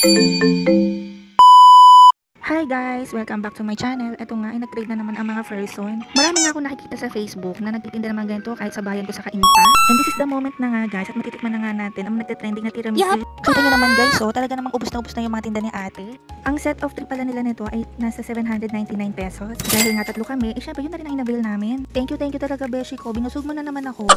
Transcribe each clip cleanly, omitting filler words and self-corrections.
Hi guys! Welcome back to my channel. Ito nga ay nag-trade na naman ang mga person. Marami nga ako nakikita sa Facebook na nagtitinda naman ganito kahit sa bayan ko sa Kainta. And this is the moment na nga guys at matitikman na nga natin ang nagtitrending na tiramisu. Kita nyo naman guys, so talaga namang ubos na yung mga tinda ni ate. Ang set of 3 pala nila nito ay nasa 799 pesos. Dahil nga tatlo kami, syempre yun na rin ang inabil namin. Thank you talaga beshi ko. Binusog mo na naman ako.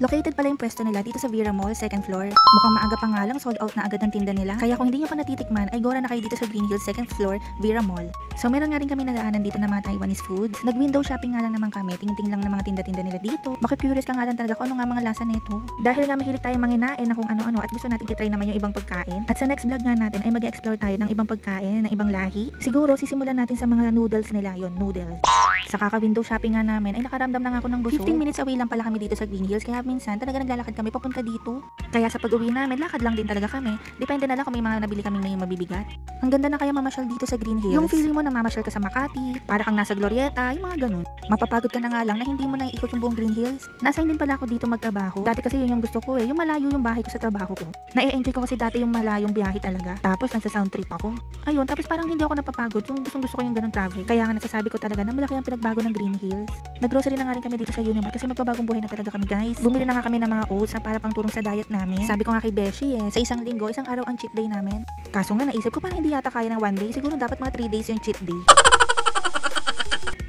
Located pala yung pwesto nila dito sa Vera Mall, 2nd floor. Mukhang maaga pa nga lang, sold out na agad ang tinda nila. Kaya kung hindi nyo pa natitikman, ay gora na kayo dito sa Green Hills, 2nd floor, Vera Mall. So meron nga rin kami nadaanan dito ng mga Taiwanese foods. Nag-window shopping nga lang naman kami, tingin-ting lang ng mga tinda-tinda nila dito. Makikurious ka nga lang talaga kung ano nga mga lasa nito. Dahil nga mahilig tayo manginain na kung ano-ano at gusto natin i-try naman yung ibang pagkain. At sa next vlog nga natin ay mag-explore tayo ng ibang pagkain, ng ibang lahi. Siguro sisimulan natin sa mga noodles nila, yon noodles. Sa kaka-window shopping nga namin ay nakaramdam na nga ako ng busog. 15 minutes away lang pala kami dito sa Green Hills kaya minsan talaga naglalakad kami papunta dito. Kaya sa pag-uwi namin, lakad lang din talaga kami. Depende na lang kung may mga nabili kami may mabibigat. Ang ganda na kaya mamasyal dito sa Green Hills. Yung feeling mo na mamasyal ka sa Makati, para kang nasa Glorieta, yung mga ganun. Mapapagod ka na nga lang na hindi mo na iikot yung buong Green Hills. Na-assign din pala ako dito magtrabaho. Dati kasi yun yung gusto ko yung malayo yung bahay ko sa trabaho ko. Na-enjoy ko kasi dati yung malayong biyahe talaga. Tapos nasa sound trip ako. Ayun, tapos parang hindi ako napapagod. Yung gusto ko yung ganun travel. Kaya nga nasasabi ko talaga na malaki ang pinagbago ng Green Hills. Nag-grocery na nga rin kami dito sa Unimart kasi magpabagong buhay na talaga kami guys. Bumili na nga kami ng mga oats na para pang turong sa diet namin. Sabi ko nga kay Beshi sa isang linggo, isang araw ang cheat day namin. Kaso nga naisip ko parang hindi yata kaya ng 1 day. Siguro dapat mga 3 days yung cheat day.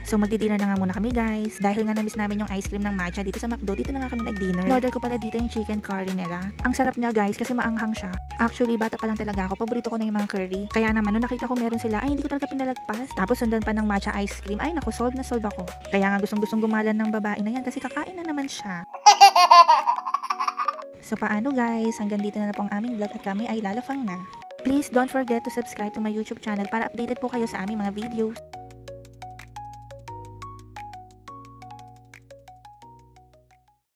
So magdi-dinner na nga muna kami guys. Dahil nga na-miss namin yung ice cream ng matcha dito sa McDo, dito na nga kami nag-dinner. Order ko pala dito yung chicken curry nila. Ang sarap niya guys kasi maanghang siya. Actually bata pa lang talaga ako, paborito ko na yung mga curry. Kaya naman nung nakita ko meron sila, ay hindi ko talaga pinalagpas. Tapos sundan pa ng matcha ice cream. Ay naku, solve na solve ako. Kaya nga gustong gumalan ng babae na yan kasi kakain na naman siya. So paano guys, hanggang dito na po ang aming vlog at kami ay lalafang na. Please don't forget to subscribe to my YouTube channel para updated po kayo sa aming mga videos.